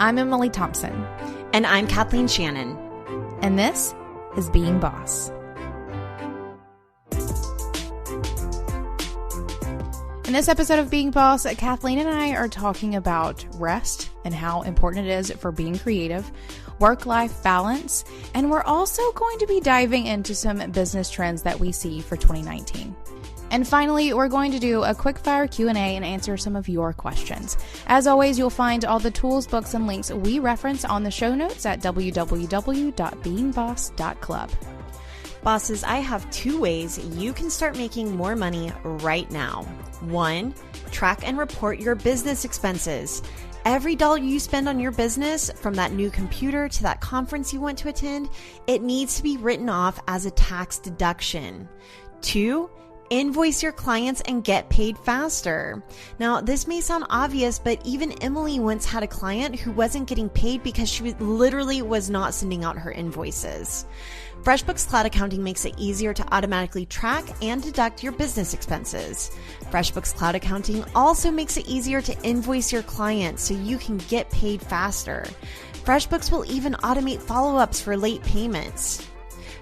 I'm Emily Thompson. And I'm Kathleen Shannon. And this is Being Boss. In this episode of Being Boss, Kathleen and I are talking about rest and how important it is for being creative, work-life balance, and we're also going to be diving into some business trends that we see for 2019. And finally, we're going to do a quick fire Q&A and answer some of your questions. As always, you'll find all the tools, books, and links we reference on the show notes at www.beingboss.club. Bosses, I have 2 ways you can start making more money right now. 1, track and report your business expenses. Every dollar you spend on your business, from that new computer to that conference you went to attend, it needs to be written off as a tax deduction. 2, invoice your clients and get paid faster. Now, this may sound obvious, but even Emily once had a client who wasn't getting paid because she literally was not sending out her invoices. FreshBooks Cloud Accounting makes it easier to automatically track and deduct your business expenses. FreshBooks Cloud Accounting also makes it easier to invoice your clients so you can get paid faster. FreshBooks will even automate follow-ups for late payments.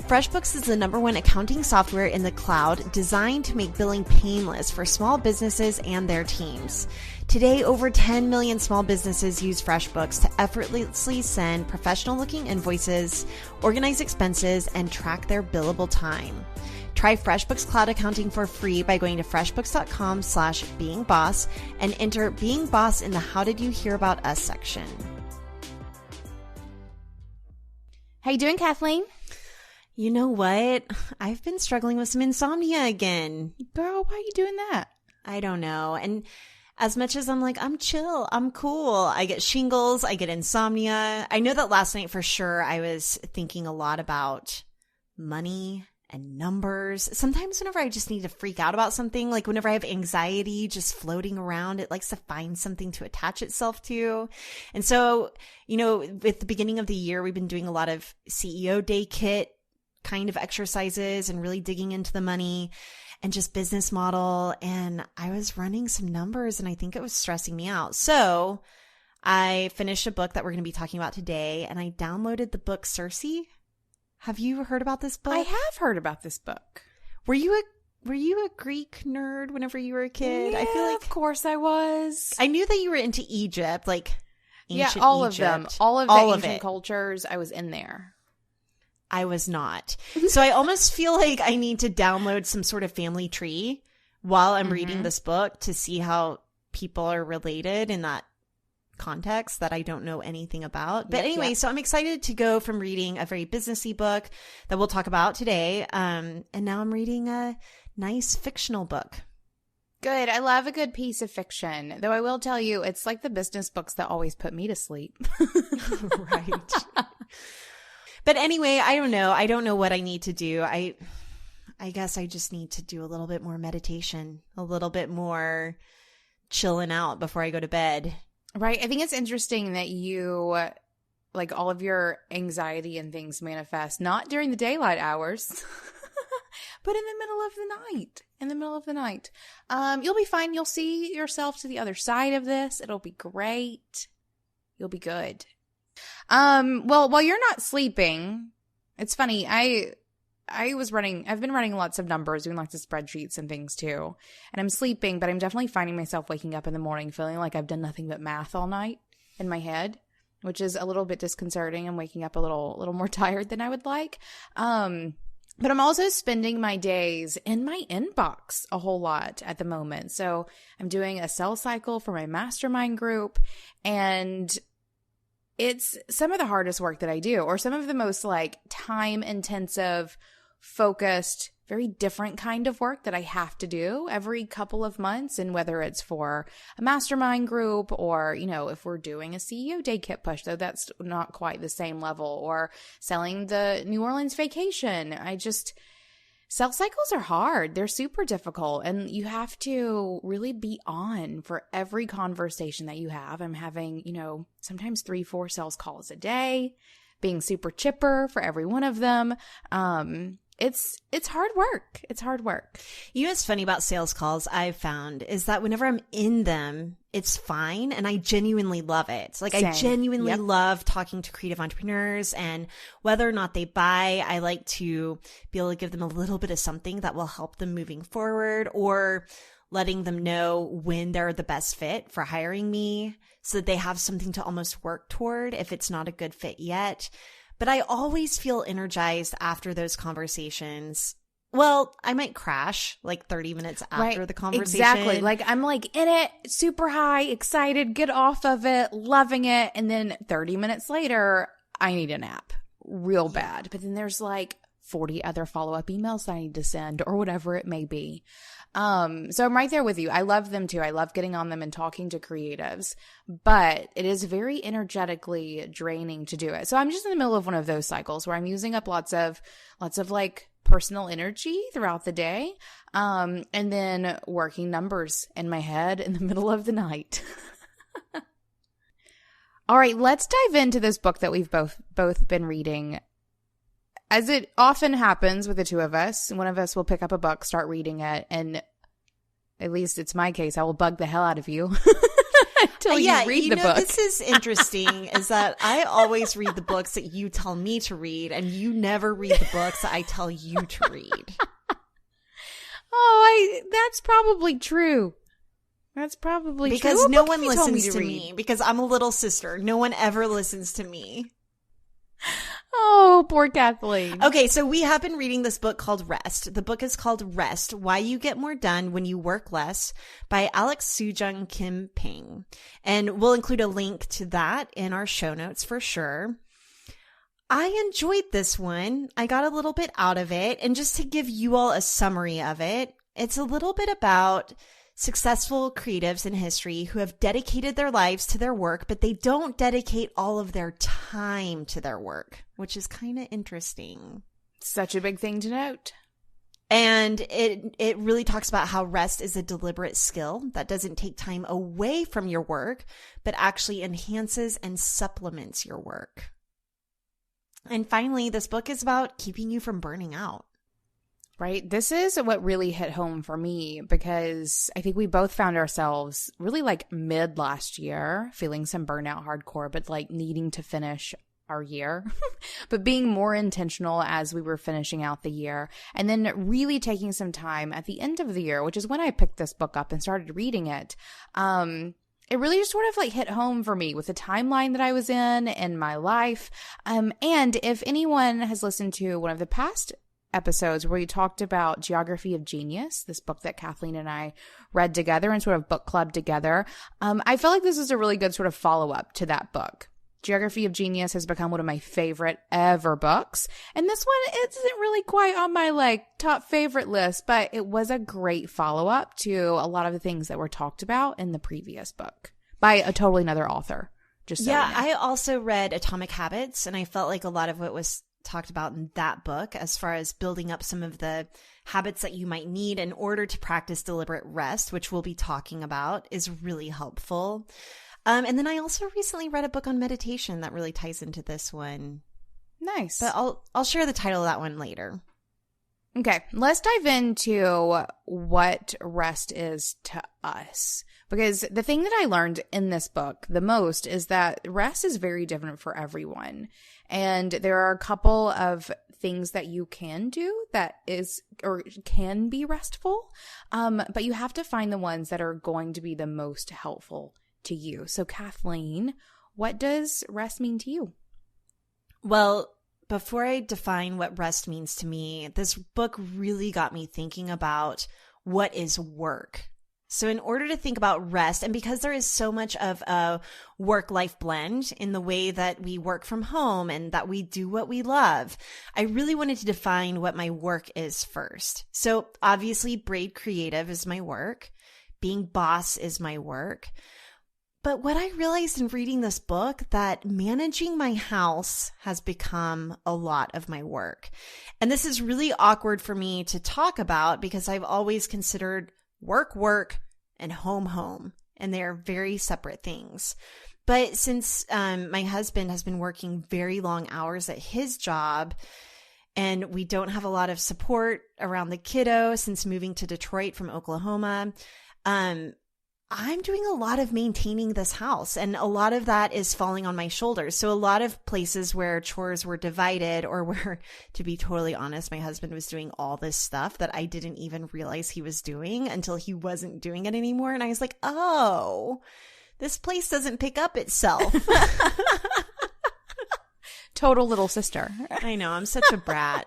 FreshBooks is the #1 accounting software in the cloud designed to make billing painless for small businesses and their teams. Today, over 10 million small businesses use FreshBooks to effortlessly send professional-looking invoices, organize expenses, and track their billable time. Try FreshBooks Cloud Accounting for free by going to freshbooks.com/beingboss and enter Being Boss in the How Did You Hear About Us section. How you doing, Kathleen? You know what? I've been struggling with some insomnia again. Girl, why are you doing that? I don't know. And as much as I'm like, I'm chill, I'm cool, I get shingles, I get insomnia. I know that last night for sure I was thinking a lot about money and numbers. Sometimes whenever I just need to freak out about something, like whenever I have anxiety just floating around, it likes to find something to attach itself to. And so, with the beginning of the year, we've been doing a lot of CEO Day Kit kind of exercises and really digging into the money and just business model. And I was running some numbers and I think it was stressing me out. So I finished a book that we're going to be talking about today, and I downloaded the book Circe. Have you heard about this book? I have heard about this book. Were you a Greek nerd whenever you were a kid? Yeah, I feel like, of course I was. I knew that you were into Egypt, like ancient all Egypt. of them. All of the ancient cultures, I was in there. I was not. So I almost feel like I need to download some sort of family tree while I'm reading this book to see how people are related in that context that I don't know anything about. But anyway, so I'm excited to go from reading a very businessy book that we'll talk about today. And now I'm reading a nice fictional book. Good. I love a good piece of fiction. Though I will tell you, it's like the business books that always put me to sleep. Right. But anyway, I don't know. I don't know what I need to do. I guess I just need to do a little bit more meditation, a little bit more chilling out before I go to bed. Right. I think it's interesting that you, like, all of your anxiety and things manifest not during the daylight hours, but in the middle of the night. In the middle of the night. You'll be fine. You'll see yourself to the other side of this. It'll be great. You'll be good. Well, while you're not sleeping, it's funny. I've been running lots of numbers, doing lots of spreadsheets and things too. And I'm sleeping, but I'm definitely finding myself waking up in the morning feeling like I've done nothing but math all night in my head, which is a little bit disconcerting. I'm waking up a little more tired than I would like. But I'm also spending my days in my inbox a whole lot at the moment. So I'm doing a sales cycle for my mastermind group, and it's some of the hardest work that I do, or some of the most like time intensive, focused, very different kind of work that I have to do every couple of months. And whether it's for a mastermind group or, if we're doing a CEO Day Kit push, though that's not quite the same level, or selling the New Orleans vacation. Sales cycles are hard. They're super difficult, and you have to really be on for every conversation that you have. I'm having, sometimes 3-4 sales calls a day, being super chipper for every one of them. it's hard work. It's hard work. You know what's funny about sales calls I've found is that whenever I'm in them, it's fine. And I genuinely love it. Like, Same. I genuinely Yep. love talking to creative entrepreneurs, and whether or not they buy, I like to be able to give them a little bit of something that will help them moving forward, or letting them know when they're the best fit for hiring me so that they have something to almost work toward if it's not a good fit yet. But I always feel energized after those conversations. Well, I might crash like 30 minutes after the conversation. Exactly. Like, I'm like in it, super high, excited, get off of it, loving it. And then 30 minutes later, I need a nap real bad. But then there's like 40 other follow-up emails that I need to send, or whatever it may be. So I'm right there with you. I love them too. I love getting on them and talking to creatives, but it is very energetically draining to do it. So I'm just in the middle of one of those cycles where I'm using up lots of like personal energy throughout the day. And then working numbers in my head in the middle of the night. All right, let's dive into this book that we've both been reading. As it often happens with the two of us, one of us will pick up a book, start reading it, and at least it's my case, I will bug the hell out of you until you read the book. This is interesting is that I always read the books that you tell me to read, and you never read the books that I tell you to read. That's probably true. That's probably true. Because no one listens to me. Because I'm a little sister. No one ever listens to me. Oh, poor Kathleen. Okay, so we have been reading this book called Rest. The book is called Rest, Why You Get More Done When You Work Less by Alex Sujung Kim Ping. And we'll include a link to that in our show notes for sure. I enjoyed this one. I got a little bit out of it. And just to give you all a summary of it, it's a little bit about successful creatives in history who have dedicated their lives to their work, but they don't dedicate all of their time to their work, which is kind of interesting. Such a big thing to note. And it really talks about how rest is a deliberate skill that doesn't take time away from your work, but actually enhances and supplements your work. And finally, this book is about keeping you from burning out. Right. This is what really hit home for me, because I think we both found ourselves really like mid last year feeling some burnout hardcore, but like needing to finish our year, but being more intentional as we were finishing out the year, and then really taking some time at the end of the year, which is when I picked this book up and started reading it. It really just sort of like hit home for me with the timeline that I was in my life. And if anyone has listened to one of the past episodes where we talked about Geography of Genius, this book that Kathleen and I read together and sort of book club together, I felt like this is a really good sort of follow-up to that book. Geography of Genius has become one of my favorite ever books. And this one, it isn't really quite on my like top favorite list, but it was a great follow-up to a lot of the things that were talked about in the previous book by a totally another author. Just so yeah, you know. I also read Atomic Habits, and I felt like a lot of what was talked about in that book as far as building up some of the habits that you might need in order to practice deliberate rest, which we'll be talking about, is really helpful. And then I also recently read a book on meditation that really ties into this one. Nice. But I'll share the title of that one later. Okay, let's dive into what rest is to us. Because the thing that I learned in this book the most is that rest is very different for everyone. And there are a couple of things that you can do that is or can be restful, but you have to find the ones that are going to be the most helpful to you. So Kathleen, what does rest mean to you? Well, before I define what rest means to me, this book really got me thinking about what is work. So in order to think about rest, and because there is so much of a work-life blend in the way that we work from home and that we do what we love, I really wanted to define what my work is first. So obviously, Braid Creative is my work. Being boss is my work. But what I realized in reading this book, that managing my house has become a lot of my work. And this is really awkward for me to talk about because I've always considered work, and home, and they're very separate things. But since my husband has been working very long hours at his job, and we don't have a lot of support around the kiddo since moving to Detroit from Oklahoma. I'm doing a lot of maintaining this house, and a lot of that is falling on my shoulders. So a lot of places where chores were divided, or where, to be totally honest, my husband was doing all this stuff that I didn't even realize he was doing until he wasn't doing it anymore. And I was like, oh, this place doesn't pick up itself. Total little sister. I know, I'm such a brat.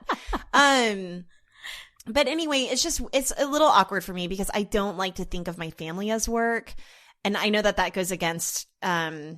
But anyway, it's a little awkward for me because I don't like to think of my family as work. And I know that goes against, a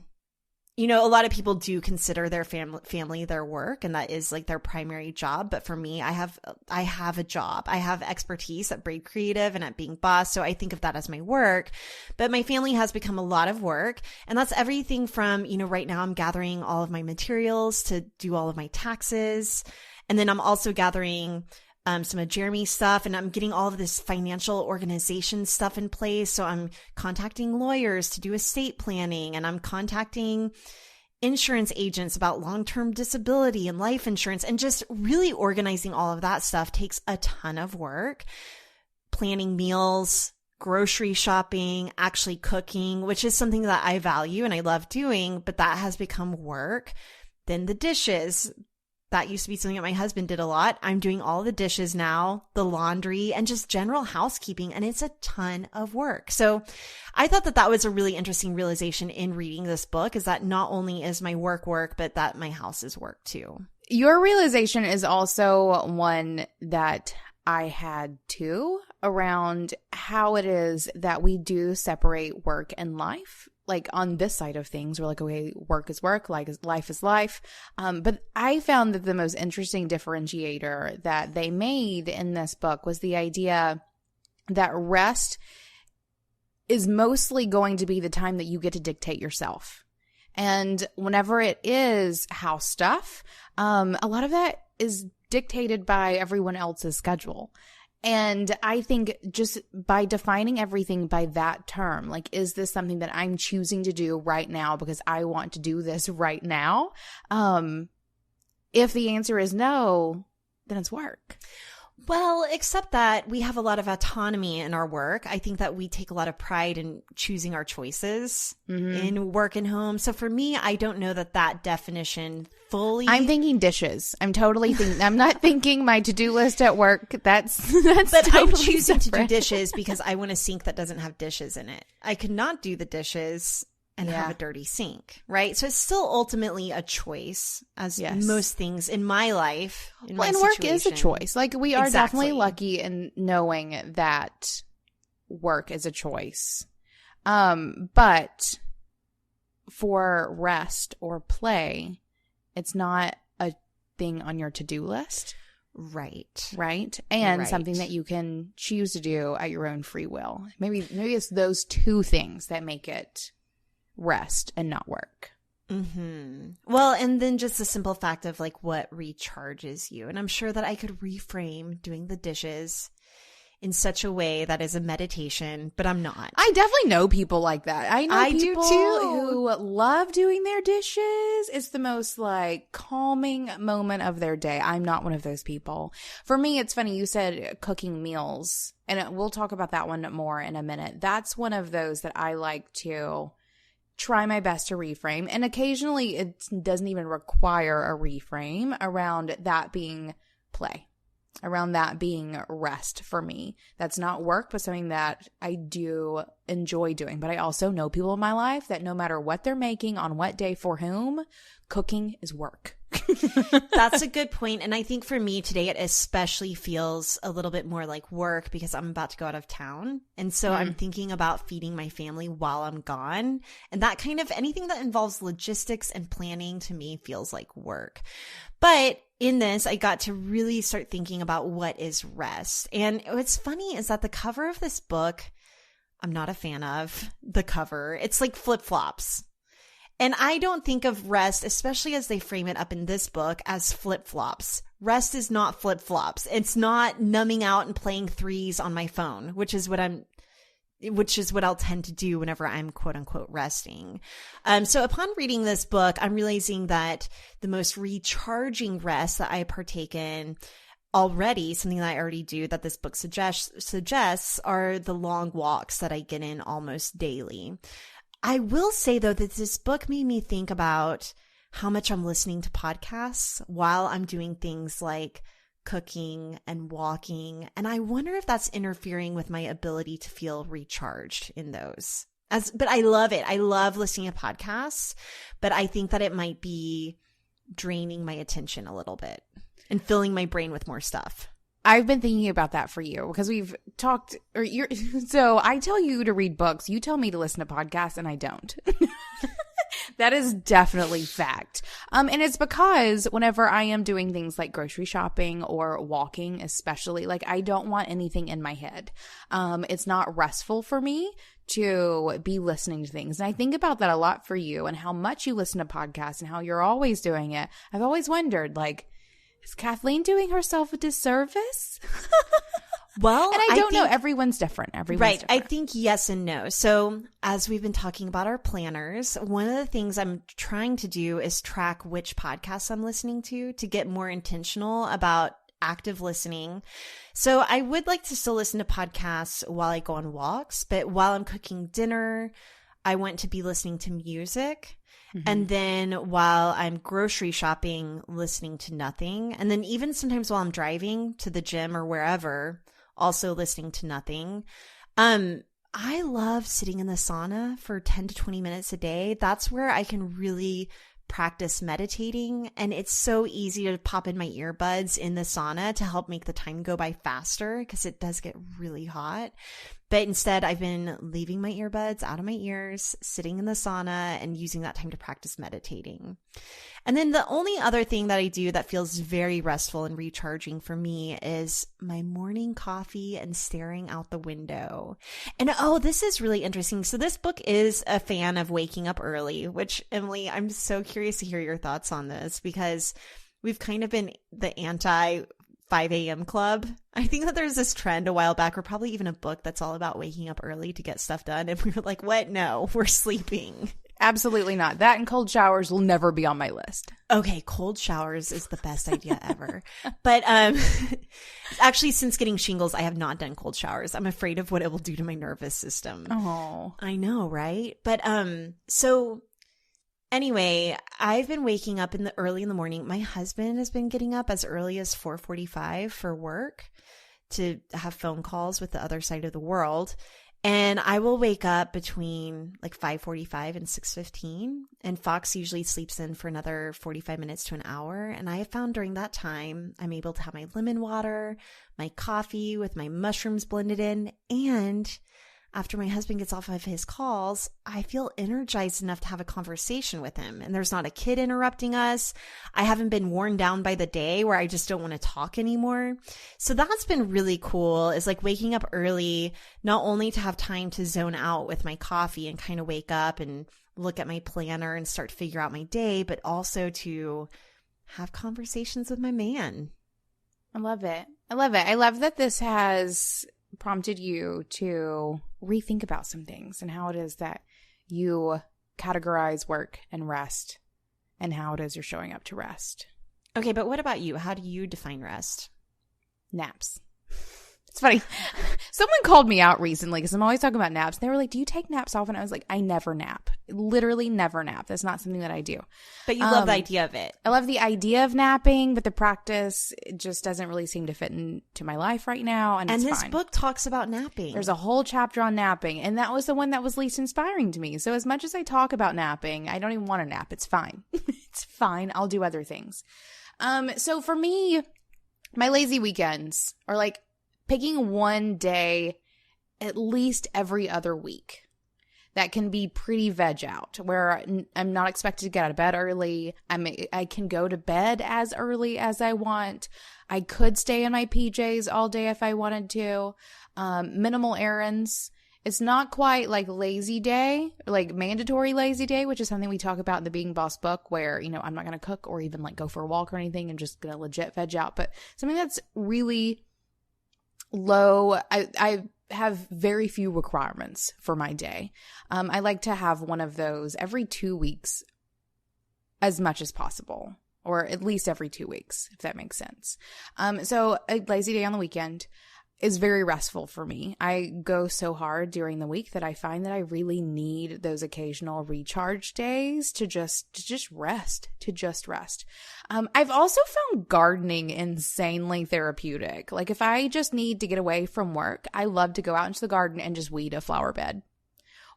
lot of people do consider their family their work, and that is like their primary job. But for me, I have a job. I have expertise at Braid Creative and at being boss. So I think of that as my work. But my family has become a lot of work. And that's everything from, right now I'm gathering all of my materials to do all of my taxes. And then I'm also gathering some of Jeremy's stuff, and I'm getting all of this financial organization stuff in place. So I'm contacting lawyers to do estate planning, and I'm contacting insurance agents about long-term disability and life insurance, and just really organizing all of that stuff takes a ton of work. Planning meals, grocery shopping, actually cooking, which is something that I value and I love doing, but that has become work. Then the dishes. That used to be something that my husband did a lot. I'm doing all the dishes now, the laundry, and just general housekeeping. And it's a ton of work. So I thought that was a really interesting realization in reading this book, is that not only is my work, but that my house is work too. Your realization is also one that I had too, around how it is that we do separate work and life. Like on this side of things, we're like, okay, work is work, life is life. But I found that the most interesting differentiator that they made in this book was the idea that rest is mostly going to be the time that you get to dictate yourself. And whenever it is house stuff, a lot of that is dictated by everyone else's schedule. And I think just by defining everything by that term, like, is this something that I'm choosing to do right now because I want to do this right now? If the answer is no, then it's work. Well, except that we have a lot of autonomy in our work. I think that we take a lot of pride in choosing our choices in work and home. So for me, I don't know that definition fully. I'm thinking dishes. I'm not thinking my to-do list at work. That's But totally I'm choosing separate. to do dishes because I want a sink that doesn't have dishes in it. I could not do the dishes and have a dirty sink, right? So it's still ultimately a choice, as most things in my life. And work is a choice. Like, we are definitely Exactly. lucky in knowing that work is a choice. But for rest or play, it's not a thing on your to-do list. Right. And something that you can choose to do at your own free will. Maybe it's those two things that make it rest and not work. Well, and then just the simple fact of like what recharges you. And I'm sure that I could reframe doing the dishes in such a way that is a meditation, but I'm not. I definitely know people like that. I do people too. who love doing their dishes. It's the most like calming moment of their day. I'm not one of those people. For me, it's funny. You said cooking meals, and we'll talk about that one more in a minute. That's one of those that I like to try my best to reframe. And occasionally it doesn't even require a reframe around that being play, around that being rest for me. That's not work, but something that I do enjoy doing. But I also know people in my life that no matter what they're making on what day for whom, cooking is work. That's a good point. And I think for me today, it especially feels a little bit more like work because I'm about to go out of town. And so I'm thinking about feeding my family while I'm gone. And that kind of anything that involves logistics and planning to me feels like work. But in this, I got to really start thinking about what is rest. And what's funny is that the cover of this book, I'm not a fan of the cover. It's like flip-flops. And I don't think of rest, especially as they frame it up in this book, as flip-flops. Rest is not flip-flops. It's not numbing out and playing threes on my phone, which is what I'm which is what I'll tend to do whenever I'm quote unquote resting. So upon reading this book, I'm realizing that the most recharging rest that I partake in already, something that I already do that this book suggests are the long walks that I get in almost daily. I will say though that this book made me think about how much I'm listening to podcasts while I'm doing things like cooking and walking. And I wonder if that's interfering with my ability to feel recharged in those. But I love it. I love listening to podcasts, but I think that it might be draining my attention a little bit and filling my brain with more stuff. I've been thinking about that for you because we've talked, so I tell you to read books. You tell me to listen to podcasts and I don't. That is definitely fact. And it's because whenever I am doing things like grocery shopping or walking, especially, like I don't want anything in my head. It's not restful for me to be listening to things. And I think about that a lot for you and how much you listen to podcasts and how you're always doing it. I've always wondered, like, is Kathleen doing herself a disservice? Well, and I don't know. Everyone's different. Right. Different. I think yes and no. So as we've been talking about our planners, one of the things I'm trying to do is track which podcasts I'm listening to get more intentional about active listening. So I would like to still listen to podcasts while I go on walks, but while I'm cooking dinner, I want to be listening to music. Mm-hmm. And then while I'm grocery shopping, listening to nothing. And then even sometimes while I'm driving to the gym or wherever, also listening to nothing. I love sitting in the sauna for 10 to 20 minutes a day. That's where I can really practice meditating. And it's so easy to pop in my earbuds in the sauna to help make the time go by faster because it does get really hot. But instead, I've been leaving my earbuds out of my ears, sitting in the sauna, and using that time to practice meditating. And then the only other thing that I do that feels very restful and recharging for me is my morning coffee and staring out the window. And oh, this is really interesting. So this book is a fan of waking up early, which, Emily, I'm so curious to hear your thoughts on this because we've kind of been the anti 5 a.m. club. I think that there's this trend a while back, or probably even a book that's all about waking up early to get stuff done. And we were like, what? No, we're sleeping. Absolutely not. That and cold showers will never be on my list. Okay, cold showers is the best idea ever. But actually, since getting shingles, I have not done cold showers. I'm afraid of what it will do to my nervous system. Oh, I know, right? But so anyway, I've been waking up early in the morning. My husband has been getting up as early as 4:45 for work to have phone calls with the other side of the world. And I will wake up between like 5:45 and 6:15. And Fox usually sleeps in for another 45 minutes to an hour. And I have found during that time, I'm able to have my lemon water, my coffee with my mushrooms blended in. And after my husband gets off of his calls, I feel energized enough to have a conversation with him. And there's not a kid interrupting us. I haven't been worn down by the day where I just don't want to talk anymore. So that's been really cool, is like waking up early, not only to have time to zone out with my coffee and kind of wake up and look at my planner and start to figure out my day, but also to have conversations with my man. I love it. I love it. I love that this has prompted you to rethink about some things and how it is that you categorize work and rest and how it is you're showing up to rest. Okay, but what about you? How do you define rest? Naps. It's funny. Someone called me out recently because I'm always talking about naps. They were like, do you take naps often? I was like, I never nap. Literally never nap. That's not something that I do. But you love the idea of it. I love the idea of napping, but the practice just doesn't really seem to fit into my life right now. And it's this fine. Book talks about napping. There's a whole chapter on napping. And that was the one that was least inspiring to me. So as much as I talk about napping, I don't even want to nap. It's fine. It's fine. I'll do other things. So for me, my lazy weekends are like picking one day at least every other week that can be pretty veg out, where I'm not expected to get out of bed early. I can go to bed as early as I want. I could stay in my PJs all day if I wanted to. Minimal errands. It's not quite like lazy day, like mandatory lazy day, which is something we talk about in the Being Boss book, where, you know, I'm not going to cook or even like go for a walk or anything. I'm just going to legit veg out. But something that's really low. I have very few requirements for my day. I like to have one of those every 2 weeks as much as possible, or at least every 2 weeks, if that makes sense. So a lazy day on the weekend is very restful for me. I go so hard during the week that I find that I really need those occasional recharge days to just rest. I've also found gardening insanely therapeutic. Like if I just need to get away from work, I love to go out into the garden and just weed a flower bed,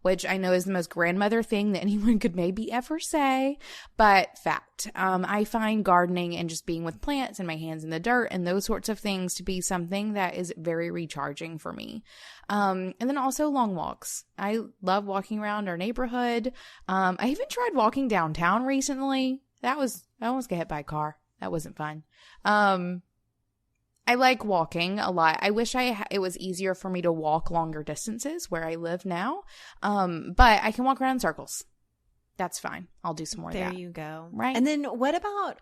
which I know is the most grandmother thing that anyone could maybe ever say, but fact. I find gardening and just being with plants and my hands in the dirt and those sorts of things to be something that is very recharging for me. And then also long walks. I love walking around our neighborhood. I even tried walking downtown recently. I almost got hit by a car. That wasn't fun. I like walking a lot. I wish it was easier for me to walk longer distances where I live now. But I can walk around in circles. That's fine. I'll do some more of that. There you go. Right. And then what about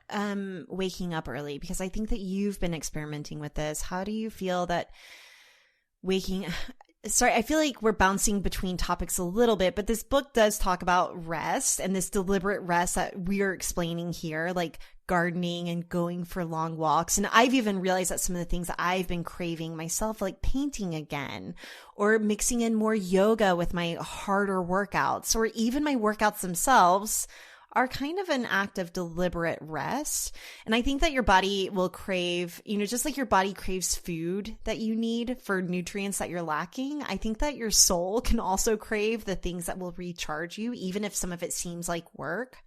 waking up early? Because I think that you've been experimenting with this. How do you feel that Sorry, I feel like we're bouncing between topics a little bit, but this book does talk about rest and this deliberate rest that we're explaining here, like gardening and going for long walks. And I've even realized that some of the things that I've been craving myself, like painting again, or mixing in more yoga with my harder workouts, or even my workouts themselves, are kind of an act of deliberate rest. And I think that your body will crave, just like your body craves food that you need for nutrients that you're lacking, I think that your soul can also crave the things that will recharge you, even if some of it seems like work,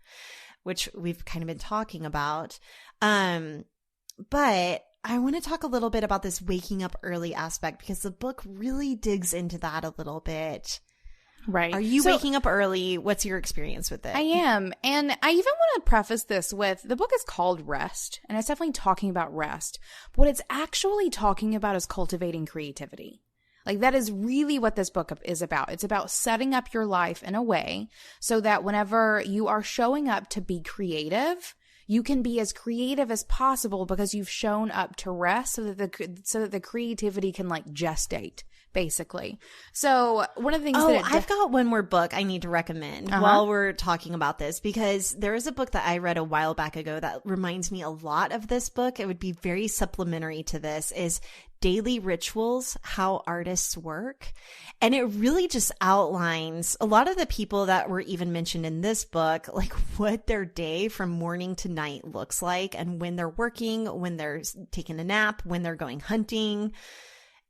which we've kind of been talking about. But I want to talk a little bit about this waking up early aspect, because the book really digs into that a little bit. Right. Are you waking up early? What's your experience with it? I am. And I even want to preface this with, the book is called Rest, and it's definitely talking about rest. But what it's actually talking about is cultivating creativity. Like, that is really what this book is about. It's about setting up your life in a way so that whenever you are showing up to be creative, you can be as creative as possible because you've shown up to rest so that the creativity can like gestate, basically. So one of the things I've got one more book I need to recommend while we're talking about this, because there is a book that I read a while back ago that reminds me a lot of this book. It would be very supplementary to this, is Daily Rituals, How Artists Work. And it really just outlines a lot of the people that were even mentioned in this book, like what their day from morning to night looks like, and when they're working, when they're taking a nap, when they're going hunting.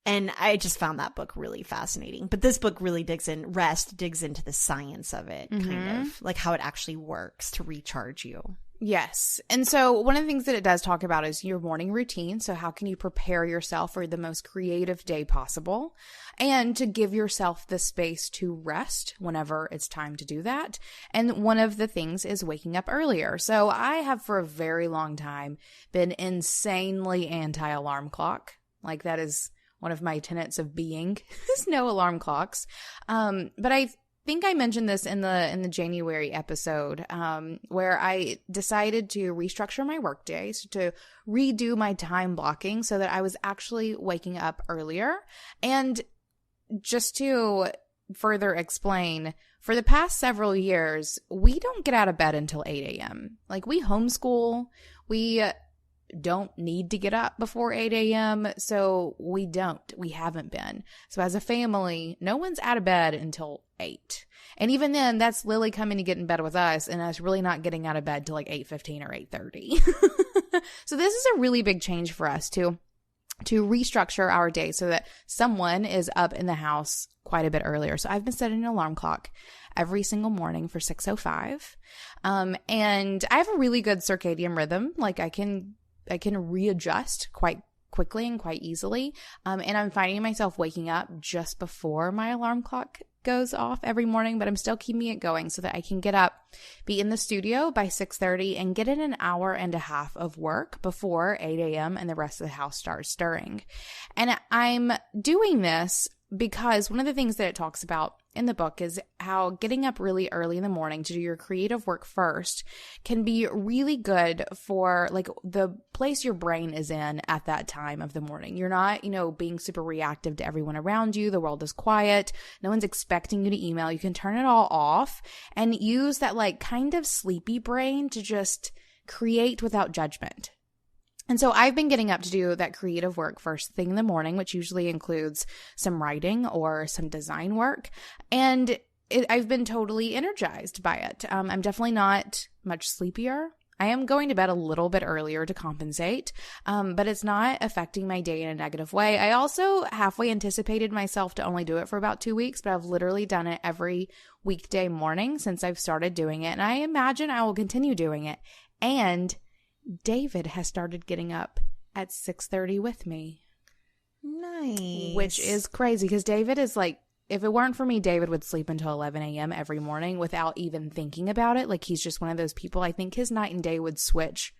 And I just found that book really fascinating. But this book really digs into the science of it, kind of like how it actually works to recharge you. Yes. And so one of the things that it does talk about is your morning routine. So how can you prepare yourself for the most creative day possible, and to give yourself the space to rest whenever it's time to do that. And one of the things is waking up earlier. So I have for a very long time been insanely anti-alarm clock. Like, that is one of my tenets of being is no alarm clocks. But I think I mentioned this in the January episode, where I decided to restructure my work days, to redo my time blocking so that I was actually waking up earlier. And just to further explain, for the past several years, we don't get out of bed until 8 a.m. Like, we homeschool, we don't need to get up before 8 a.m. So we haven't been. So as a family, no one's out of bed until 8. And even then, that's Lily coming to get in bed with us, and us really not getting out of bed till like 8:15 or 8:30. So this is a really big change for us to restructure our day so that someone is up in the house quite a bit earlier. So I've been setting an alarm clock every single morning for 6:05. And I have a really good circadian rhythm. Like, I can readjust quite quickly and quite easily. And I'm finding myself waking up just before my alarm clock goes off every morning, but I'm still keeping it going so that I can get up, be in the studio by 6:30, and get in an hour and a half of work before 8 a.m. and the rest of the house starts stirring. And I'm doing this because one of the things that it talks about in the book is how getting up really early in the morning to do your creative work first can be really good for like the place your brain is in at that time of the morning. You're not, being super reactive to everyone around you. The world is quiet. No one's expecting you to email. You can turn it all off and use that like kind of sleepy brain to just create without judgment. And so I've been getting up to do that creative work first thing in the morning, which usually includes some writing or some design work. And I've been totally energized by it. I'm definitely not much sleepier. I am going to bed a little bit earlier to compensate, but it's not affecting my day in a negative way. I also halfway anticipated myself to only do it for about 2 weeks, but I've literally done it every weekday morning since I've started doing it. And I imagine I will continue doing it. And David has started getting up at 6:30 with me. Nice. Which is crazy because David is like, if it weren't for me, David would sleep until 11 a.m. every morning without even thinking about it. Like he's just one of those people. I think his night and day would switch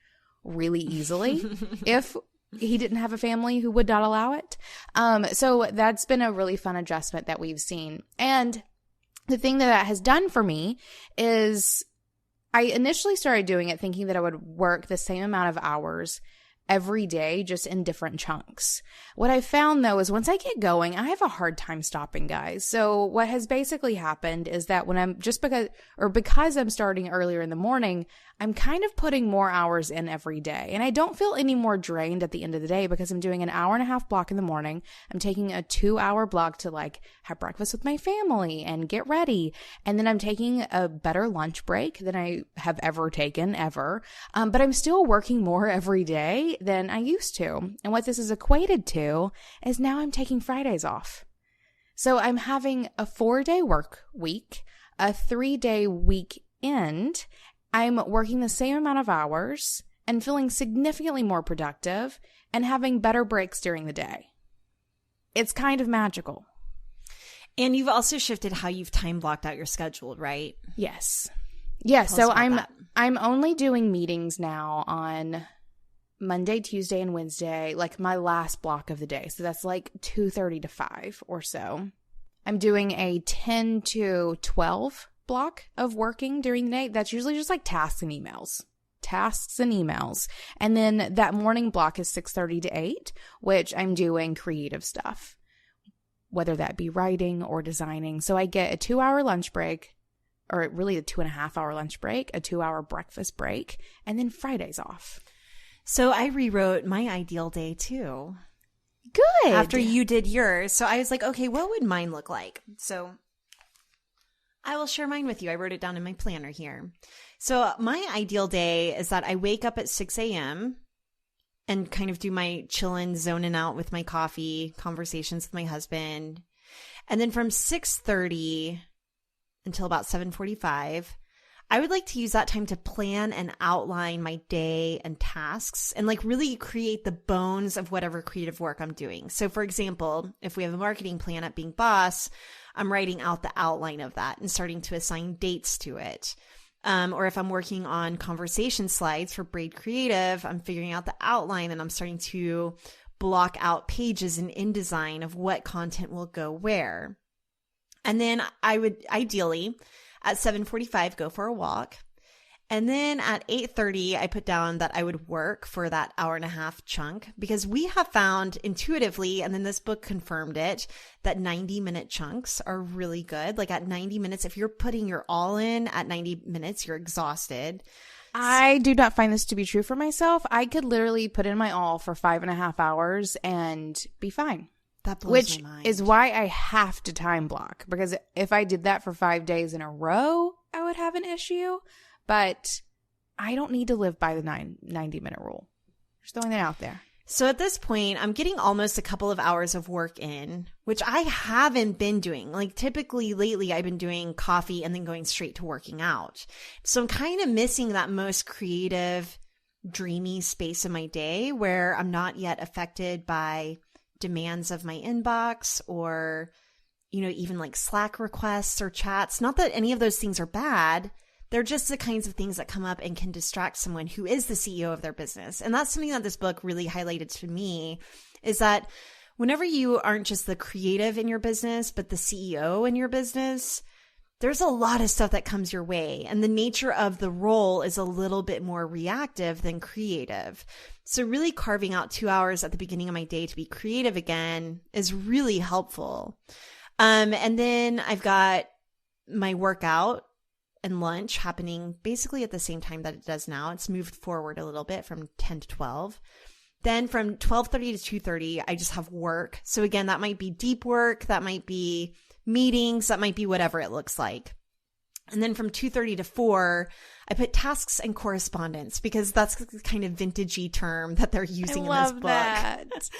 really easily if he didn't have a family who would not allow it. So that's been a really fun adjustment that we've seen. And the thing that has done for me is I initially started doing it thinking that I would work the same amount of hours every day, just in different chunks. What I found though is once I get going, I have a hard time stopping, guys. So what has basically happened is that when I'm because I'm starting earlier in the morning, I'm kind of putting more hours in every day. And I don't feel any more drained at the end of the day because I'm doing an hour and a half block in the morning. I'm taking a 2-hour block to like have breakfast with my family and get ready. And then I'm taking a better lunch break than I have ever taken ever. But I'm still working more every day than I used to. And what this is equated to is now I'm taking Fridays off. So I'm having a 4-day work week, a 3-day weekend. I'm working the same amount of hours and feeling significantly more productive and having better breaks during the day. It's kind of magical. And you've also shifted how you've time blocked out your schedule, right? Yes. Yes. So I'm only doing meetings now on Monday, Tuesday, and Wednesday, like my last block of the day. So that's like 2:30 to 5 or so. I'm doing a 10 to 12 block of working during the day. That's usually just like tasks and emails. And then that morning block is 6:30 to 8, which I'm doing creative stuff, whether that be writing or designing. So I get a 2-hour lunch break, or really a 2.5-hour lunch break, a 2-hour breakfast break, and then Fridays off. So I rewrote my ideal day too. Good. After you did yours. So I was like, okay, what would mine look like? So I will share mine with you. I wrote it down in my planner here. So my ideal day is that I wake up at 6 a.m. and kind of do my chillin', zoning out with my coffee, conversations with my husband. And then from 6:30 until about 7:45, I would like to use that time to plan and outline my day and tasks and like really create the bones of whatever creative work I'm doing. So for example, if we have a marketing plan at Being Boss, I'm writing out the outline of that and starting to assign dates to it. Or if I'm working on conversation slides for Braid Creative, I'm figuring out the outline and I'm starting to block out pages in InDesign of what content will go where. And then I would ideally at 7:45 go for a walk. And then at 8:30, I put down that I would work for that hour and a half chunk because we have found intuitively, and then this book confirmed it, that 90-minute chunks are really good. Like at 90 minutes, if you're putting your all in at 90 minutes, you're exhausted. I do not find this to be true for myself. I could literally put in my all for 5.5 hours and be fine. That blows Which my mind. is why I have to time block, because if I did that for 5 days in a row, I would have an issue. But I don't need to live by the 90-minute rule. Just throwing that out there. So at this point, I'm getting almost a couple of hours of work in, which I haven't been doing. Like typically lately, I've been doing coffee and then going straight to working out. So I'm kind of missing that most creative, dreamy space in my day where I'm not yet affected by demands of my inbox or, even like Slack requests or chats. Not that any of those things are bad. They're just the kinds of things that come up and can distract someone who is the CEO of their business. And that's something that this book really highlighted to me, is that whenever you aren't just the creative in your business, but the CEO in your business, there's a lot of stuff that comes your way. And the nature of the role is a little bit more reactive than creative. So really carving out 2 hours at the beginning of my day to be creative again is really helpful. And then I've got my workout and lunch happening basically at the same time that it does now. It's moved forward a little bit from 10 to 12. Then from 12:30 to 2:30, I just have work. So again, that might be deep work. That might be meetings. That might be whatever it looks like. And then from 2:30 to 4, I put tasks and correspondence because that's the kind of vintagey term that they're using in this book. That.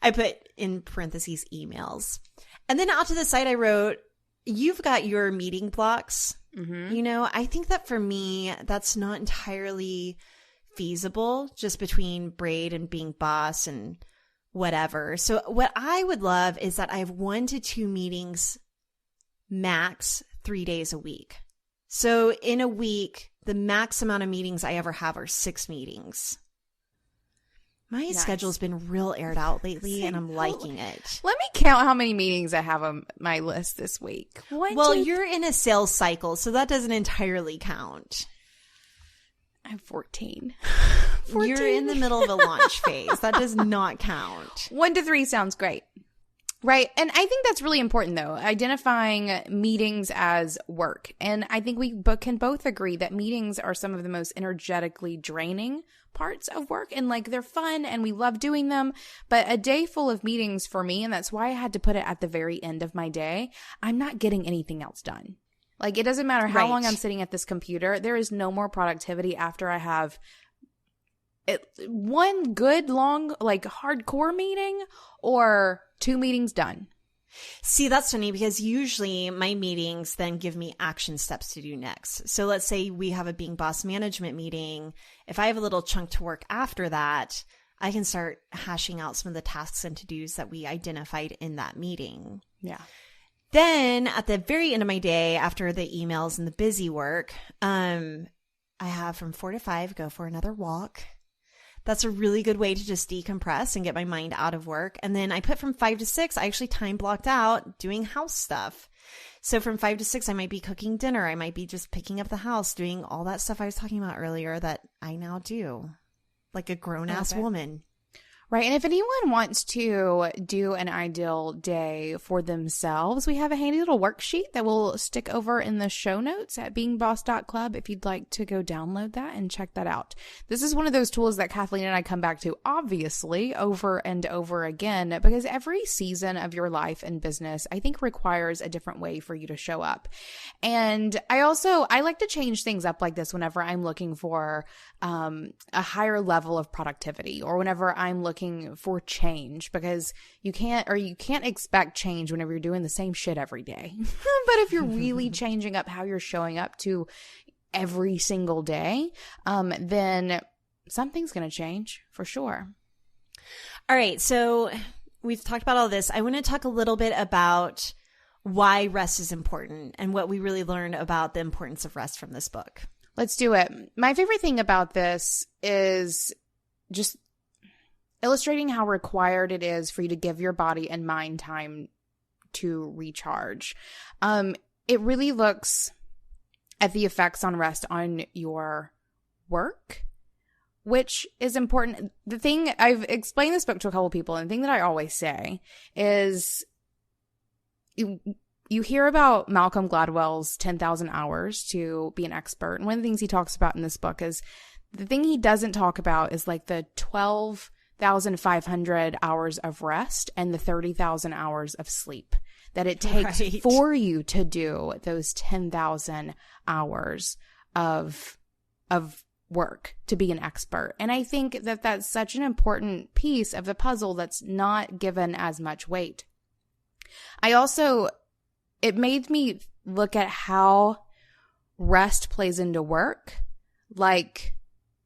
I put in parentheses emails. And then out to the side, I wrote, you've got your meeting blocks. Mm-hmm. You know, I think that for me, that's not entirely feasible just between Braid and being boss and whatever. So what I would love is that I have 1 to 2 meetings max 3 days a week. So in a week, the max amount of meetings I ever have are 6 meetings. My schedule's been real aired out lately, and I'm liking it. Let me count how many meetings I have on my list this week. You're in a sales cycle, so that doesn't entirely count. I'm 14. You're in the middle of a launch phase. That does not count. 1 to 3 sounds great. Right. And I think that's really important, though, identifying meetings as work. And I think we can both agree that meetings are some of the most energetically draining parts of work. And like, they're fun and we love doing them. But a day full of meetings for me, and that's why I had to put it at the very end of my day, I'm not getting anything else done. Like, it doesn't matter how long I'm sitting at this computer. There is no more productivity after I have one good, long, like, hardcore meeting or 2 meetings done. See, that's funny because usually my meetings then give me action steps to do next. So let's say we have a Being Boss management meeting. If I have a little chunk to work after that, I can start hashing out some of the tasks and to-dos that we identified in that meeting. Yeah. Then at the very end of my day, after the emails and the busy work, I have from 4 to 5, go for another walk. That's a really good way to just decompress and get my mind out of work. And then I put from 5 to 6, I actually time blocked out doing house stuff. So from 5 to 6, I might be cooking dinner. I might be just picking up the house, doing all that stuff I was talking about earlier that I now do like a grown-ass woman. Right. And if anyone wants to do an ideal day for themselves, we have a handy little worksheet that we'll stick over in the show notes at beingboss.club if you'd like to go download that and check that out. This is one of those tools that Kathleen and I come back to, obviously, over and over again, because every season of your life and business, I think, requires a different way for you to show up. And I like to change things up like this whenever I'm looking for a higher level of productivity, or whenever I'm looking for change, because you can't expect change whenever you're doing the same shit every day. But if you're really changing up how you're showing up to every single day, then something's going to change for sure. All right. So we've talked about all this. I want to talk a little bit about why rest is important and what we really learned about the importance of rest from this book. Let's do it. My favorite thing about this is just illustrating how required it is for you to give your body and mind time to recharge. It really looks at the effects on rest on your work, which is important. The thing, I've explained this book to a couple people, and the thing that I always say is you hear about Malcolm Gladwell's 10,000 hours to be an expert. And one of the things he talks about in this book is the thing he doesn't talk about is like the 12,500 hours of rest and the 30,000 hours of sleep that it takes for you to do those 10,000 hours of work to be an expert. And I think that that's such an important piece of the puzzle that's not given as much weight. It made me look at how rest plays into work like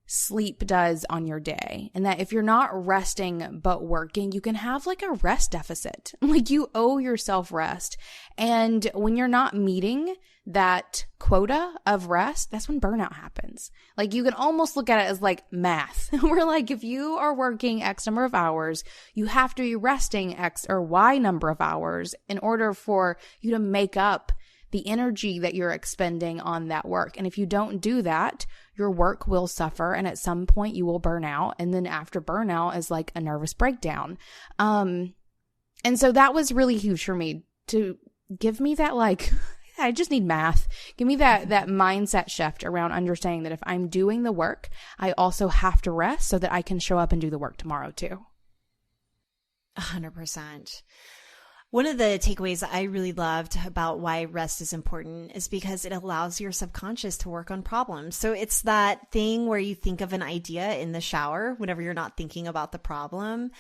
sleep does on your day. And that if you're not resting but working, you can have like a rest deficit. Like you owe yourself rest. And when you're not meeting that quota of rest, that's when burnout happens. Like you can almost look at it as like math. We're like, if you are working X number of hours, you have to be resting X or Y number of hours in order for you to make up the energy that you're expending on that work. And if you don't do that, your work will suffer. And at some point you will burn out. And then after burnout is like a nervous breakdown. And so that was really huge for me to give me that, like, I just need math. Give me that mindset shift around understanding that if I'm doing the work, I also have to rest so that I can show up and do the work tomorrow too. 100%. One of the takeaways I really loved about why rest is important is because it allows your subconscious to work on problems. So it's that thing where you think of an idea in the shower whenever you're not thinking about the problem.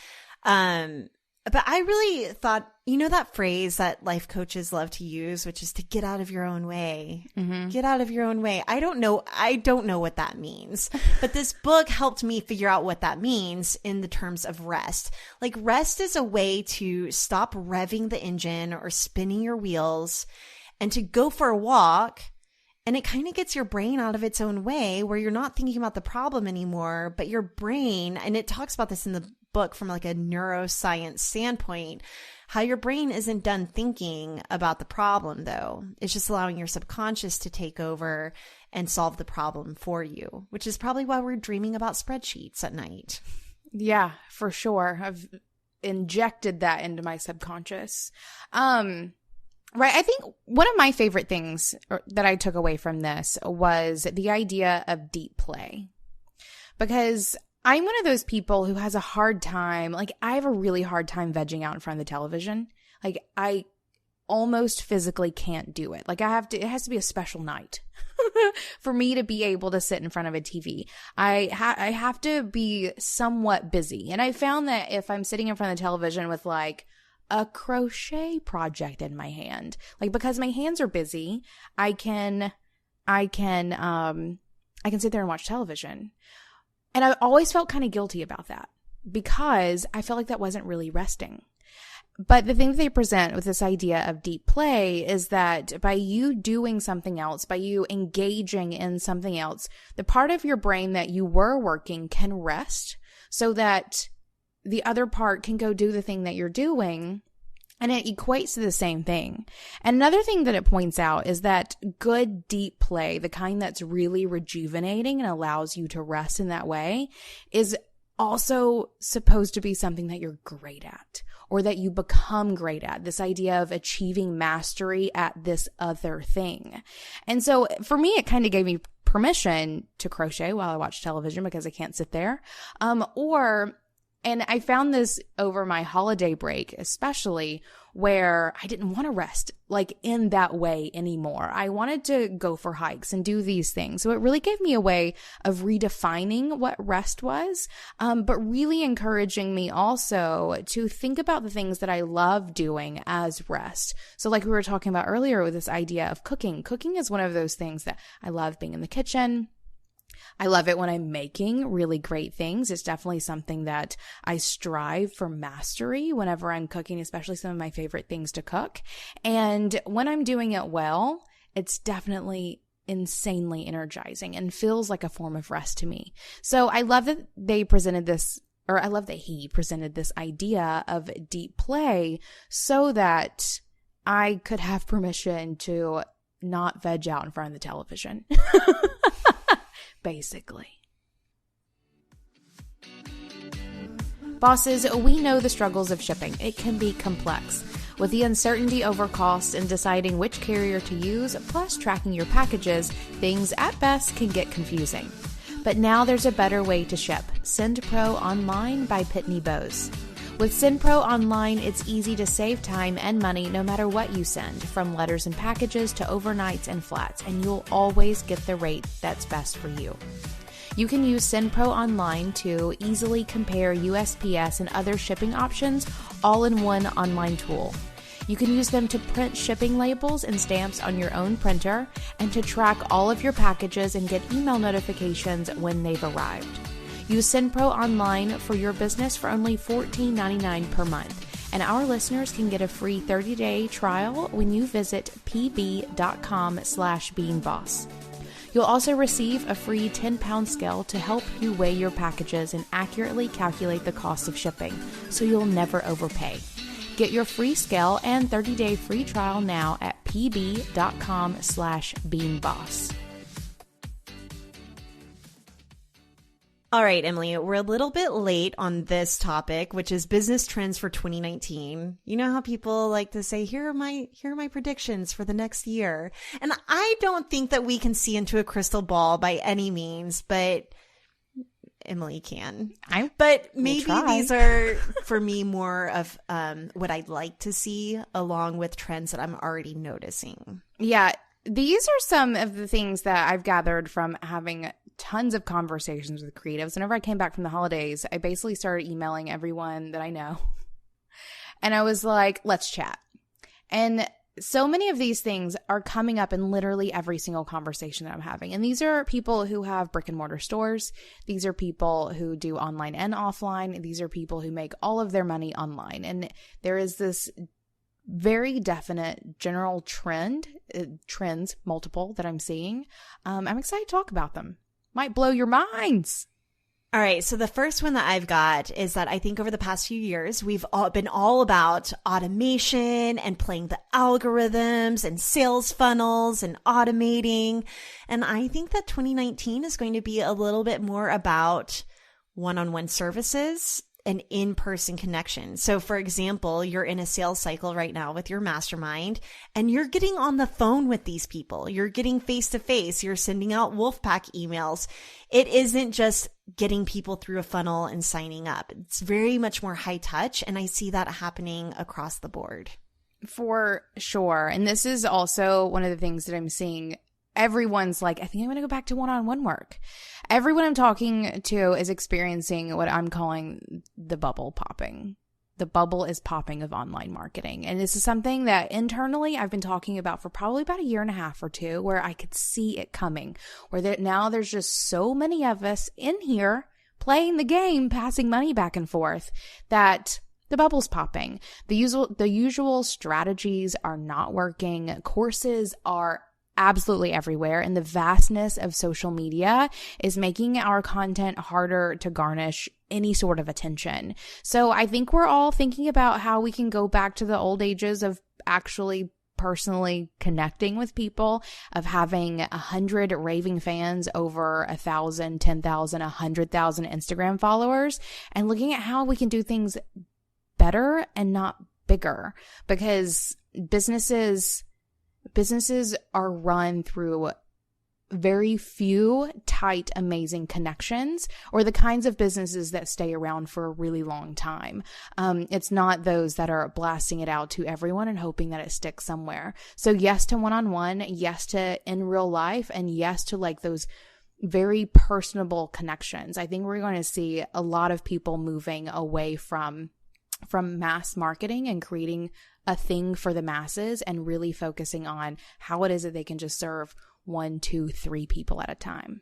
But I really thought, you know, that phrase that life coaches love to use, which is to get out of your own way. Mm-hmm. Get out of your own way. I don't know what that means, but this book helped me figure out what that means in the terms of rest. Like rest is a way to stop revving the engine or spinning your wheels and to go for a walk. And it kind of gets your brain out of its own way where you're not thinking about the problem anymore, but your brain, and it talks about this in the book from like a neuroscience standpoint, how your brain isn't done thinking about the problem though. It's just allowing your subconscious to take over and solve the problem for you, which is probably why we're dreaming about spreadsheets at night. Yeah, for sure. I've injected that into my subconscious. Right. I think one of my favorite things that I took away from this was the idea of deep play, because I'm one of those people who has a hard time, like I have a really hard time vegging out in front of the television. Like I almost physically can't do it. Like it has to be a special night for me to be able to sit in front of a TV. I have to be somewhat busy. And I found that if I'm sitting in front of the television with like a crochet project in my hand, like because my hands are busy, I can sit there and watch television. And I always felt kind of guilty about that because I felt like that wasn't really resting. But the thing that they present with this idea of deep play is that by you doing something else, by you engaging in something else, the part of your brain that you were working can rest so that the other part can go do the thing that you're doing. And it equates to the same thing. And another thing that it points out is that good deep play, the kind that's really rejuvenating and allows you to rest in that way, is also supposed to be something that you're great at or that you become great at. This idea of achieving mastery at this other thing. And so for me, it kind of gave me permission to crochet while I watch television because I can't sit there. And I found this over my holiday break, especially where I didn't want to rest like in that way anymore. I wanted to go for hikes and do these things. So it really gave me a way of redefining what rest was, but really encouraging me also to think about the things that I love doing as rest. So like we were talking about earlier with this idea of cooking. Cooking is one of those things that I love, being in the kitchen. I love it when I'm making really great things. It's definitely something that I strive for mastery whenever I'm cooking, especially some of my favorite things to cook. And when I'm doing it well, it's definitely insanely energizing and feels like a form of rest to me. So I love that they presented this, or I love that he presented this idea of deep play so that I could have permission to not veg out in front of the television. Basically. Bosses, we know the struggles of shipping. It can be complex. With the uncertainty over cost and deciding which carrier to use, plus tracking your packages, things at best can get confusing. But now there's a better way to ship. SendPro Online by Pitney Bowes. With SendPro Online, it's easy to save time and money no matter what you send, from letters and packages to overnights and flats, and you'll always get the rate that's best for you. You can use SendPro Online to easily compare USPS and other shipping options all in one online tool. You can use them to print shipping labels and stamps on your own printer and to track all of your packages and get email notifications when they've arrived. Use SendPro online for your business for only $14.99 per month, and our listeners can get a free 30-day trial when you visit pb.com/beingboss. You'll also receive a free 10-pound scale to help you weigh your packages and accurately calculate the cost of shipping, so you'll never overpay. Get your free scale and 30-day free trial now at pb.com/beingboss. All right, Emily, we're a little bit late on this topic, which is business trends for 2019. You know how people like to say, here are my predictions for the next year. And I don't think that we can see into a crystal ball by any means, but Emily can. But maybe these are, for me, more of what I'd like to see along with trends that I'm already noticing. Yeah, these are some of the things that I've gathered from having tons of conversations with creatives. Whenever I came back from the holidays, I basically started emailing everyone that I know. And I was like, let's chat. And so many of these things are coming up in literally every single conversation that I'm having. And these are people who have brick and mortar stores. These are people who do online and offline. These are people who make all of their money online. And there is this very definite general trends, multiple, that I'm seeing. I'm excited to talk about them. Might blow your minds. All right. So the first one that I've got is that I think over the past few years, we've been all about automation and playing the algorithms and sales funnels and automating. And I think that 2019 is going to be a little bit more about one-on-one services and in-person connection. So for example, you're in a sales cycle right now with your mastermind and you're getting on the phone with these people. You're getting face-to-face. You're sending out Wolfpack emails. It isn't just getting people through a funnel and signing up. It's very much more high touch. And I see that happening across the board. For sure. And this is also one of the things that I'm seeing. Everyone's like, I think I'm going to go back to one-on-one work. Everyone I'm talking to is experiencing what I'm calling the bubble popping. The bubble is popping of online marketing. And this is something that internally I've been talking about for probably about a year and a half or two, where I could see it coming, where now there's just so many of us in here playing the game, passing money back and forth, that the bubble's popping. The usual strategies are not working. Courses are absolutely everywhere, and the vastness of social media is making our content harder to garnish any sort of attention. So I think we're all thinking about how we can go back to the old ages of actually personally connecting with people, of having 100 raving fans over 1,000, 10,000, 100,000 Instagram followers, and looking at how we can do things better and not bigger, because businesses are run through very few tight, amazing connections, or the kinds of businesses that stay around for a really long time. It's not those that are blasting it out to everyone and hoping that it sticks somewhere. So yes to one-on-one, yes to in real life, and yes to like those very personable connections. I think we're going to see a lot of people moving away from mass marketing and creating a thing for the masses and really focusing on how it is that they can just serve 1, 2, 3 people at a time.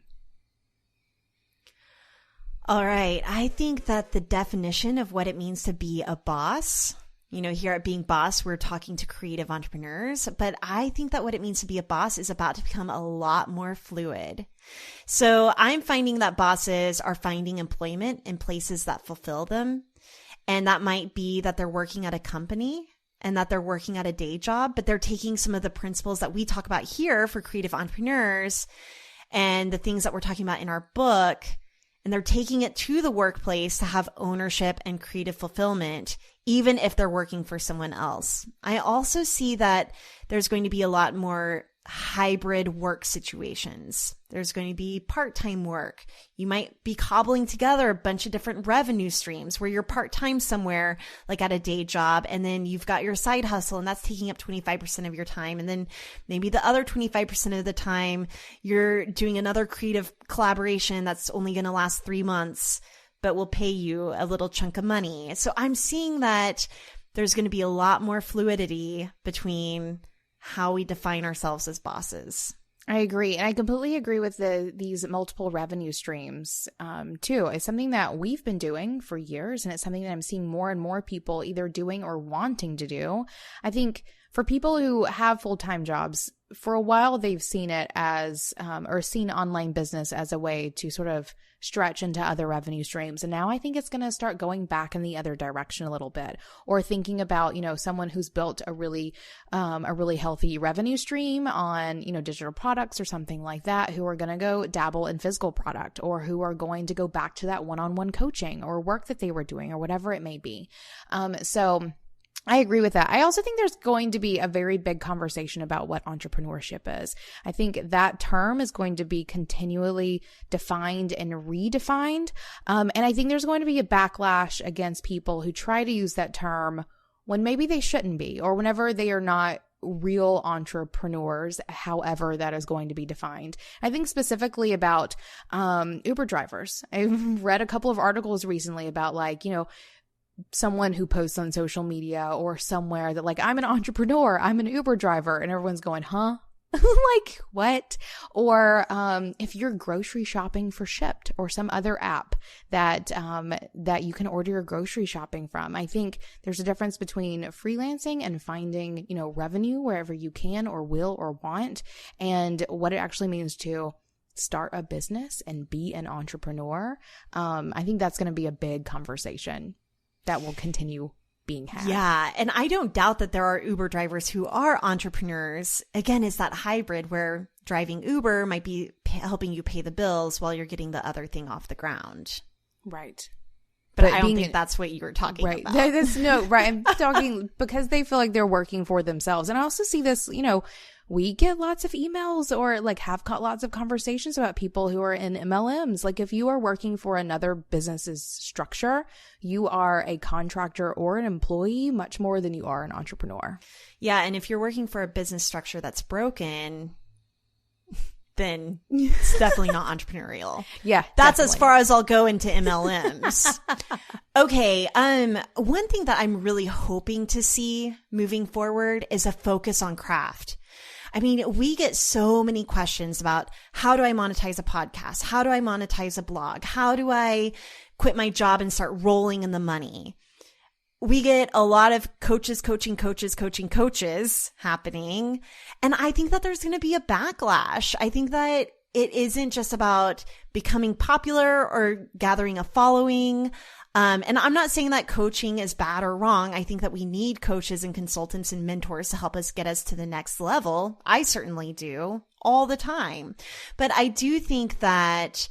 All right. I think that the definition of what it means to be a boss, here at Being Boss, we're talking to creative entrepreneurs, but I think that what it means to be a boss is about to become a lot more fluid. So I'm finding that bosses are finding employment in places that fulfill them. And that might be that they're working at a company and that they're working at a day job, but they're taking some of the principles that we talk about here for creative entrepreneurs and the things that we're talking about in our book, and they're taking it to the workplace to have ownership and creative fulfillment, even if they're working for someone else. I also see that there's going to be a lot more hybrid work situations. There's going to be part-time work. You might be cobbling together a bunch of different revenue streams where you're part-time somewhere, like at a day job, and then you've got your side hustle, and that's taking up 25% of your time. And then maybe the other 25% of the time, you're doing another creative collaboration that's only going to last 3 months, but will pay you a little chunk of money. So I'm seeing that there's going to be a lot more fluidity between how we define ourselves as bosses. I agree. And I completely agree with these multiple revenue streams too. It's something that we've been doing for years, and it's something that I'm seeing more and more people either doing or wanting to do. I think for people who have full-time jobs, for a while they've seen it as, or seen online business as a way to sort of stretch into other revenue streams. And now I think it's going to start going back in the other direction a little bit, or thinking about, someone who's built a really healthy revenue stream on, digital products or something like that, who are going to go dabble in physical product, or who are going to go back to that one-on-one coaching or work that they were doing or whatever it may be. So I agree with that. I also think there's going to be a very big conversation about what entrepreneurship is. I think that term is going to be continually defined and redefined. And I think there's going to be a backlash against people who try to use that term when maybe they shouldn't be, or whenever they are not real entrepreneurs, however that is going to be defined. I think specifically about Uber drivers. I've read a couple of articles recently about someone who posts on social media or somewhere that I'm an entrepreneur, I'm an Uber driver, and everyone's going, huh? What? Or if you're grocery shopping for Shipt or some other app that you can order your grocery shopping from. I think there's a difference between freelancing and finding, revenue wherever you can or will or want, and what it actually means to start a business and be an entrepreneur. I think that's going to be a big conversation that will continue being had. Yeah. And I don't doubt that there are Uber drivers who are entrepreneurs. Again, it's that hybrid where driving Uber might be helping you pay the bills while you're getting the other thing off the ground. Right. But I don't think that's what you were talking about. Right. I'm talking because they feel like they're working for themselves. And I also see this, we get lots of emails or have got lots of conversations about people who are in MLMs. If you are working for another business's structure, you are a contractor or an employee much more than you are an entrepreneur. Yeah. And if you're working for a business structure that's broken, then it's definitely not entrepreneurial. Yeah. That's definitely. As far as I'll go into MLMs. Okay. One thing that I'm really hoping to see moving forward is a focus on craft. I mean, we get so many questions about how do I monetize a podcast? How do I monetize a blog? How do I quit my job and start rolling in the money? We get a lot of coaches happening. And I think that there's going to be a backlash. I think that it isn't just about becoming popular or gathering a following. And I'm not saying that coaching is bad or wrong. I think that we need coaches and consultants and mentors to help us get us to the next level. I certainly do all the time. But I do think that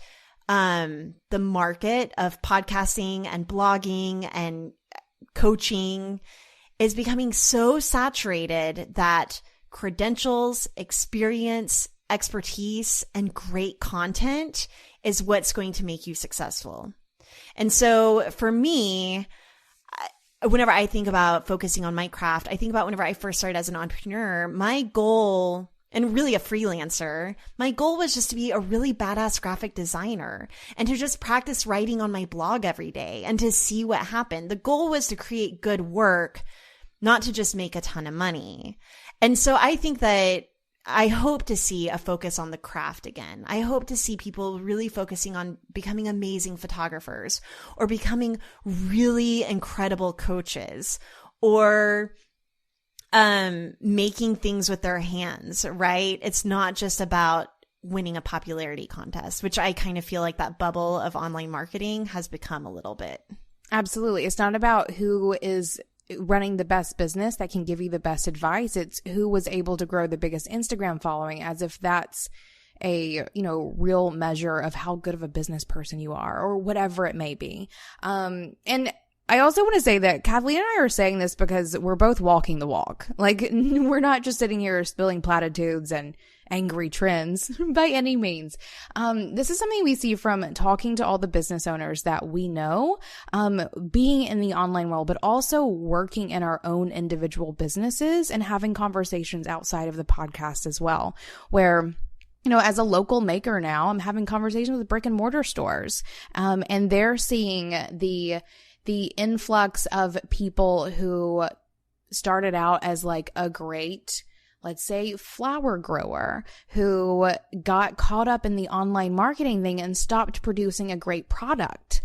the market of podcasting and blogging and coaching is becoming so saturated that credentials, experience, expertise, and great content is what's going to make you successful. And so for me, whenever I think about focusing on my craft, I think about whenever I first started as an entrepreneur, my goal, and really a freelancer, my goal was just to be a really badass graphic designer and to just practice writing on my blog every day and to see what happened. The goal was to create good work, not to just make a ton of money. And so I think that I hope to see a focus on the craft again. I hope to see people really focusing on becoming amazing photographers or becoming really incredible coaches or making things with their hands, right? It's not just about winning a popularity contest, which I kind of feel like that bubble of online marketing has become a little bit. Absolutely. It's not about who is running the best business that can give you the best advice. It's who was able to grow the biggest Instagram following, as if that's a, real measure of how good of a business person you are or whatever it may be. And I also want to say that Kathleen and I are saying this because we're both walking the walk. We're not just sitting here spilling platitudes and angry trends by any means. This is something we see from talking to all the business owners that we know, being in the online world, but also working in our own individual businesses and having conversations outside of the podcast as well, where as a local maker now, I'm having conversations with brick and mortar stores, and they're seeing the influx of people who started out as like a great, let's say, flower grower who got caught up in the online marketing thing and stopped producing a great product,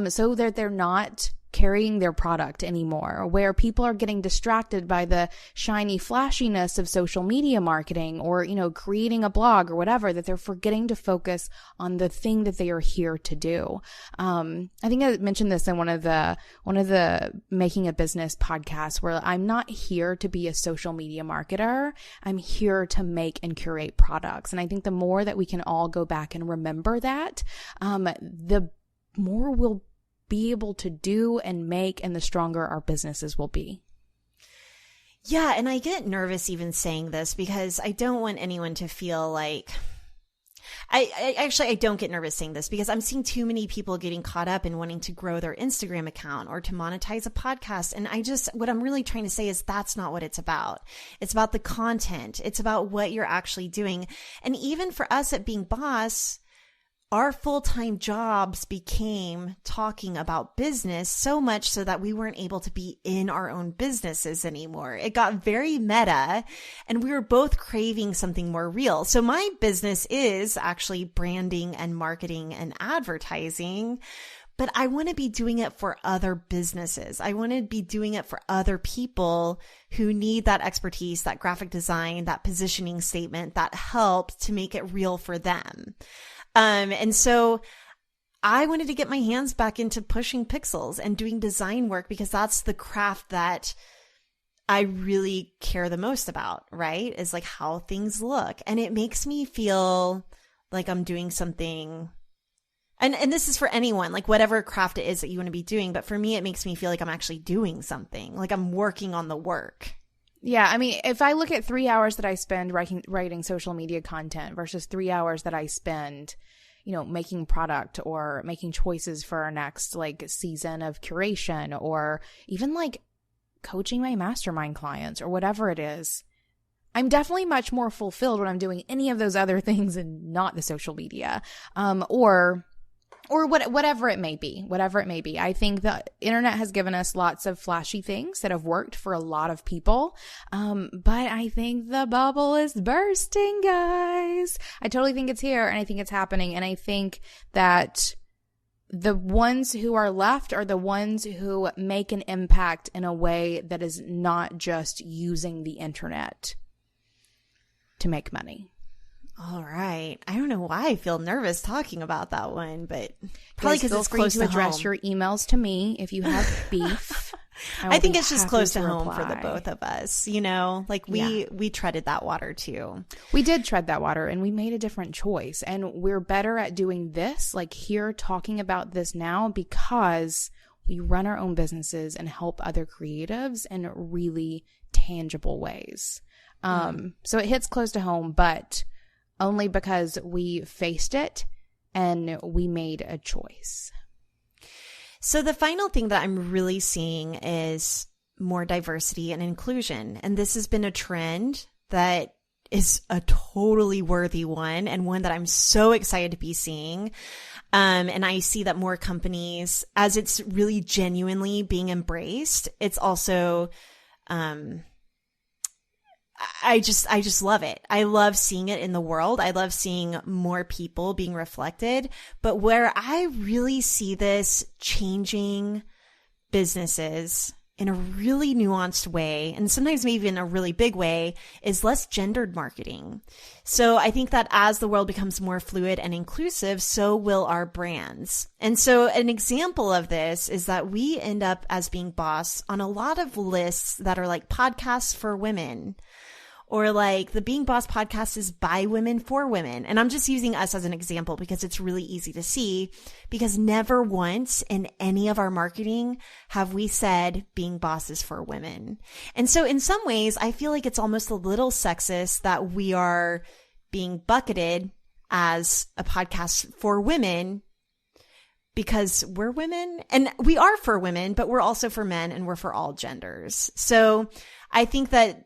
so that they're not carrying their product anymore, where people are getting distracted by the shiny flashiness of social media marketing or, creating a blog or whatever, that they're forgetting to focus on the thing that they are here to do. I think I mentioned this in one of the Making a Business podcasts, where I'm not here to be a social media marketer. I'm here to make and curate products. And I think the more that we can all go back and remember that, the more we'll be able to do and make, and the stronger our businesses will be. Yeah, and I get nervous even saying this because I don't want anyone to feel like I don't get nervous saying this because I'm seeing too many people getting caught up in wanting to grow their Instagram account or to monetize a podcast. And what I'm really trying to say is that's not what it's about. It's about the content. It's about what you're actually doing. And even for us at Being Boss, our full-time jobs became talking about business, so much so that we weren't able to be in our own businesses anymore. It got very meta, and we were both craving something more real. So my business is actually branding and marketing and advertising, but I want to be doing it for other businesses. I want to be doing it for other people who need that expertise, that graphic design, that positioning statement, that help to make it real for them. And so I wanted to get my hands back into pushing pixels and doing design work because that's the craft that I really care the most about, right? Is like how things look. And it makes me feel like I'm doing something. And this is for anyone, like whatever craft it is that you want to be doing. But for me, it makes me feel like I'm actually doing something, like I'm working on the work. Yeah, I mean, if I look at 3 hours that I spend writing social media content versus 3 hours that I spend, making product or making choices for our next like season of curation, or even like coaching my mastermind clients or whatever it is, I'm definitely much more fulfilled when I'm doing any of those other things and not the social media, or whatever it may be, I think the internet has given us lots of flashy things that have worked for a lot of people. But I think the bubble is bursting, guys. I totally think it's here, and I think it's happening. And I think that the ones who are left are the ones who make an impact in a way that is not just using the internet to make money. All right. I don't know why I feel nervous talking about that one, but probably because it's close to home. Address your emails to me if you have beef. I think it's just close to home for the both of us. We treaded that water too. We did tread that water, and we made a different choice. And we're better at doing this, like here talking about this now, because we run our own businesses and help other creatives in really tangible ways. So it hits close to home, but only because we faced it and we made a choice. So the final thing that I'm really seeing is more diversity and inclusion. And this has been a trend that is a totally worthy one, and one that I'm so excited to be seeing. And I see that more companies, as it's really genuinely being embraced, it's also, I just love it. I love seeing it in the world. I love seeing more people being reflected. But where I really see this changing businesses in a really nuanced way, and sometimes maybe in a really big way, is less gendered marketing. So I think that as the world becomes more fluid and inclusive, so will our brands. And so an example of this is that we end up as Being Boss on a lot of lists that are like podcasts for women, or like the Being Boss podcast is by women for women. And I'm just using us as an example because it's really easy to see, because never once in any of our marketing have we said Being Boss is for women. And so in some ways, I feel like it's almost a little sexist that we are being bucketed as a podcast for women because we're women, and we are for women, but we're also for men, and we're for all genders. So I think that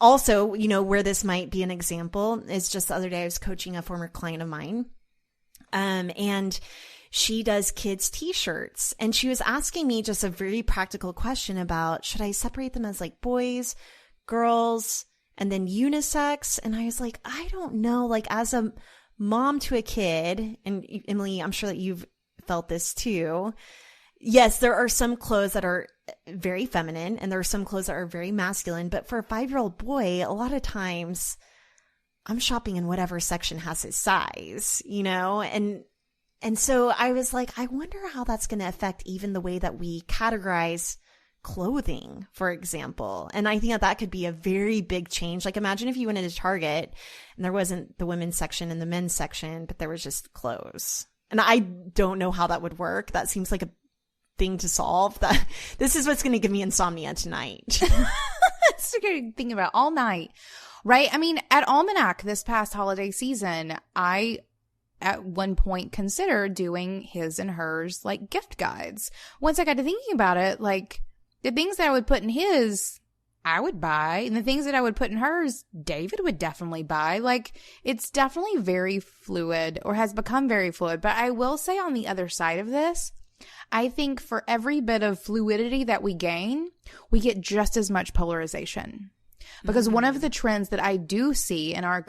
also, where this might be an example is just the other day I was coaching a former client of mine. And she does kids t-shirts, and she was asking me just a very practical question about, should I separate them as like boys, girls, and then unisex? And I was like, I don't know, like as a mom to a kid, and Emily, I'm sure that you've felt this too. Yes, there are some clothes that are very feminine and there are some clothes that are very masculine, but for a 5-year-old boy, a lot of times I'm shopping in whatever section has his size, you know? And so I was like, I wonder how that's going to affect even the way that we categorize clothing, for example. And I think that could be a very big change. Like imagine if you went into Target and there wasn't the women's section and the men's section, but there was just clothes. And I don't know how that would work. That seems like a thing to solve. That this is what's going to give me insomnia tonight. That's a good thing about all night, right? I mean, at Almanac this past holiday season, I at one point considered doing his and hers like gift guides. Once I got to thinking about it, like the things that I would put in his, I would buy, and the things that I would put in hers, David would definitely buy. Like it's definitely very fluid, or has become very fluid. But I will say on the other side of this, I think for every bit of fluidity that we gain, we get just as much polarization. Because one of the trends that I do see in our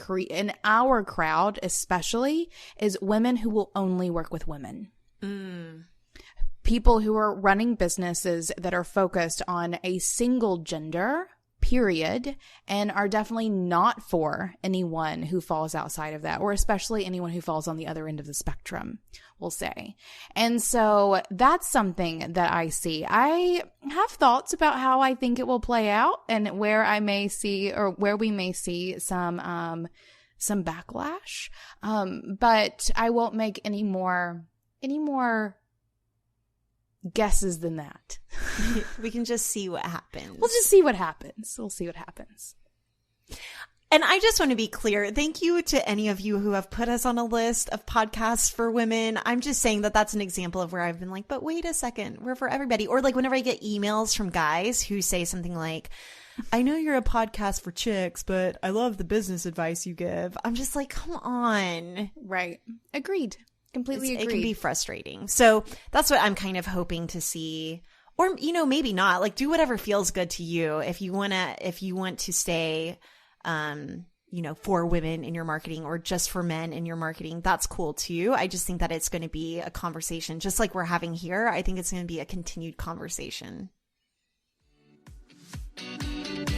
crowd especially is women who will only work with women. People who are running businesses that are focused on a single gender, period, and are definitely not for anyone who falls outside of that, or especially anyone who falls on the other end of the spectrum, we'll say. And so that's something that I see. I have thoughts about how I think it will play out and where I may see, or where we may see some backlash. But I won't make any more guesses than that. We can just see what happens. We'll just see what happens. We'll see what happens. And I just want to be clear. Thank you to any of you who have put us on a list of podcasts for women. I'm just saying that that's an example of where I've been like, but wait a second, we're for everybody. Or like whenever I get emails from guys who say something like, I know you're a podcast for chicks, but I love the business advice you give. I'm just like, come on. Right. Agreed. Completely agreed. It can be frustrating. So that's what I'm kind of hoping to see. Or, you know, maybe not. Like, do whatever feels good to you. If you want to stay, you know, for women in your marketing or just for men in your marketing, that's cool too. I just think that it's going to be a conversation just like we're having here. I think it's going to be a continued conversation.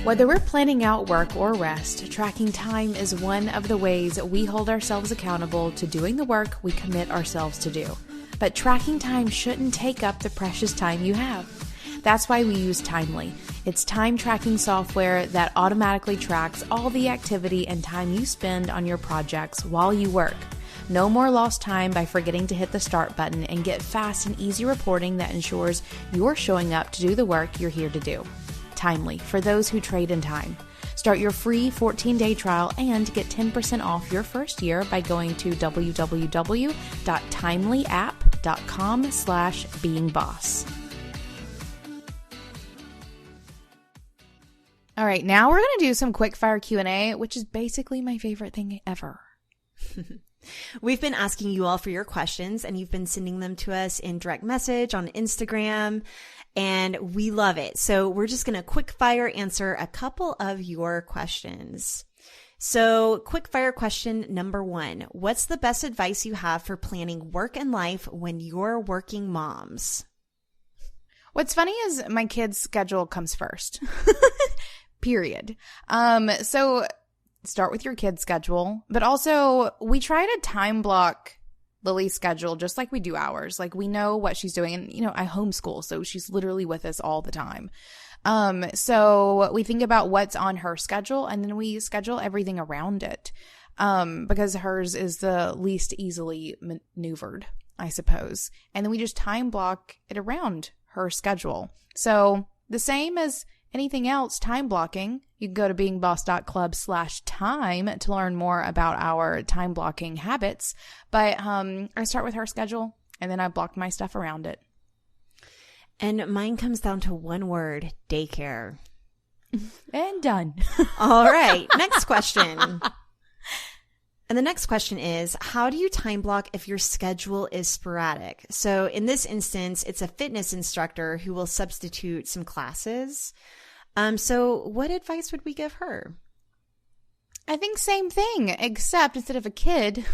Whether we're planning out work or rest, tracking time is one of the ways we hold ourselves accountable to doing the work we commit ourselves to do. But tracking time shouldn't take up the precious time you have. That's why we use Timely. It's time tracking software that automatically tracks all the activity and time you spend on your projects while you work. No more lost time by forgetting to hit the start button, and get fast and easy reporting that ensures you're showing up to do the work you're here to do. Timely, for those who trade in time. Start your free 14-day trial and get 10% off your first year by going to www.timelyapp.com/beingboss. All right, now we're going to do some quick fire Q&A, which is basically my favorite thing ever. We've been asking you all for your questions, and you've been sending them to us in direct message on Instagram, and we love it. So we're just going to quick fire answer a couple of your questions. So quick fire question number 1. What's the best advice you have for planning work and life when you're working moms? What's funny is my kids' schedule comes first. Period. So start with your kid's schedule, but also we try to time block Lily's schedule just like we do ours. Like we know what she's doing, and you know, I homeschool, so she's literally with us all the time. So we think about what's on her schedule, and then we schedule everything around it. Because hers is the least easily maneuvered, I suppose. And then we just time block it around her schedule. So the same as anything else, time blocking, you can go to beingboss.club/time to learn more about our time blocking habits. But I start with her schedule, and then I block my stuff around it. And mine comes down to one word: daycare. And done. All right. Next question. And the next question is, how do you time block if your schedule is sporadic? So in this instance, it's a fitness instructor who will substitute some classes. So what advice would we give her? I think same thing, except instead of a kid,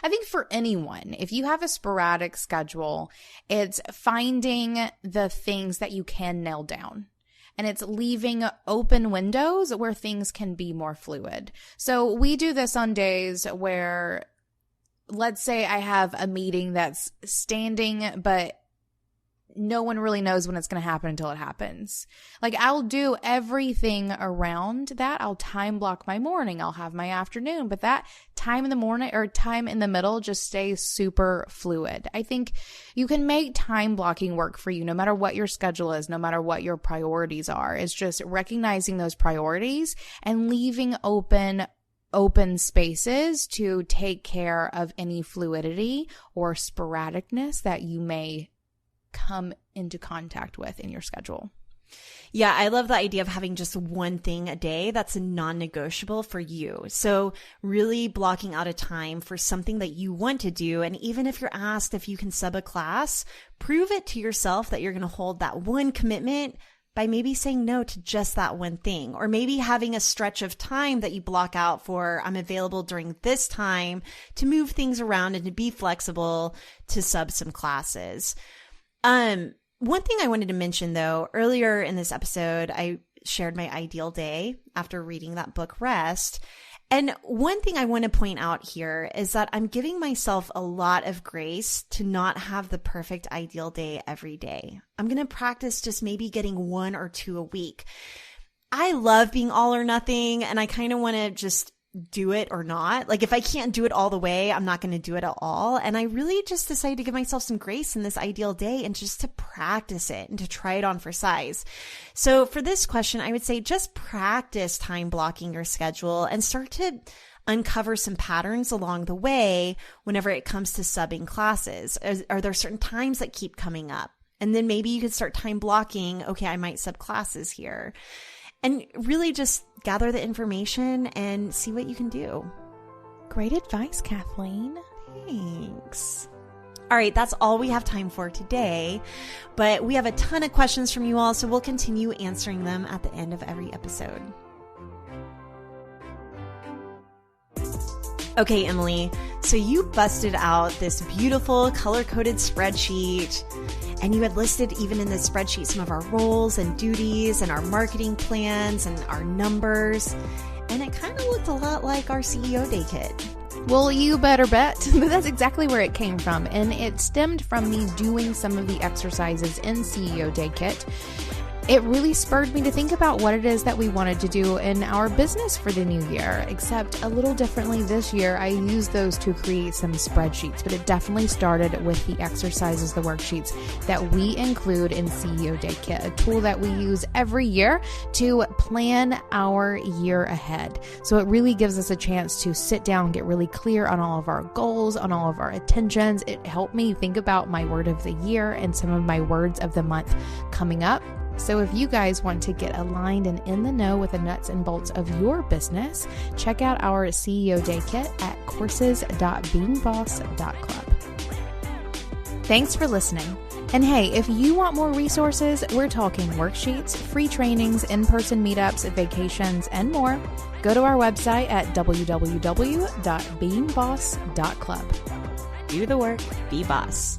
I think for anyone, if you have a sporadic schedule, it's finding the things that you can nail down. And it's leaving open windows where things can be more fluid. So we do this on days where, let's say I have a meeting that's standing, but no one really knows when it's going to happen until it happens. Like, I'll do everything around that. I'll time block my morning. I'll have my afternoon, but that time in the morning or time in the middle just stays super fluid. I think you can make time blocking work for you no matter what your schedule is, no matter what your priorities are. It's just recognizing those priorities and leaving open spaces to take care of any fluidity or sporadicness that you may come into contact with in your schedule. Yeah, I love the idea of having just one thing a day that's non-negotiable for you. So really blocking out a time for something that you want to do. And even if you're asked if you can sub a class, prove it to yourself that you're going to hold that one commitment by maybe saying no to just that one thing, or maybe having a stretch of time that you block out for, I'm available during this time to move things around and to be flexible to sub some classes. One thing I wanted to mention though, earlier in this episode, I shared my ideal day after reading that book, Rest. And one thing I want to point out here is that I'm giving myself a lot of grace to not have the perfect ideal day every day. I'm going to practice just maybe getting 1 or 2 a week. I love being all or nothing, and I kind of want to just do it or not. Like, if I can't do it all the way, I'm not going to do it at all. And I really just decided to give myself some grace in this ideal day and just to practice it and to try it on for size. So for this question, I would say just practice time blocking your schedule and start to uncover some patterns along the way whenever it comes to subbing classes. Are there certain times that keep coming up? And then maybe you could start time blocking, okay, I might sub classes here. And really just gather the information and see what you can do. Great advice, Kathleen. Thanks. All right, that's all we have time for today. But we have a ton of questions from you all, so we'll continue answering them at the end of every episode. Okay, Emily, so you busted out this beautiful color-coded spreadsheet. And you had listed even in this spreadsheet some of our roles and duties and our marketing plans and our numbers. And it kind of looked a lot like our CEO Day Kit. Well, you better bet. But that's exactly where it came from. And it stemmed from me doing some of the exercises in CEO Day Kit. It really spurred me to think about what it is that we wanted to do in our business for the new year, except a little differently this year. I used those to create some spreadsheets, but it definitely started with the exercises, the worksheets that we include in CEO Day Kit, a tool that we use every year to plan our year ahead. So it really gives us a chance to sit down, get really clear on all of our goals, on all of our intentions. It helped me think about my word of the year and some of my words of the month coming up. So if you guys want to get aligned and in the know with the nuts and bolts of your business, check out our CEO Day Kit at courses.beingboss.club. Thanks for listening. And hey, if you want more resources, we're talking worksheets, free trainings, in-person meetups, vacations, and more. Go to our website at www.beingboss.club. Do the work, be boss.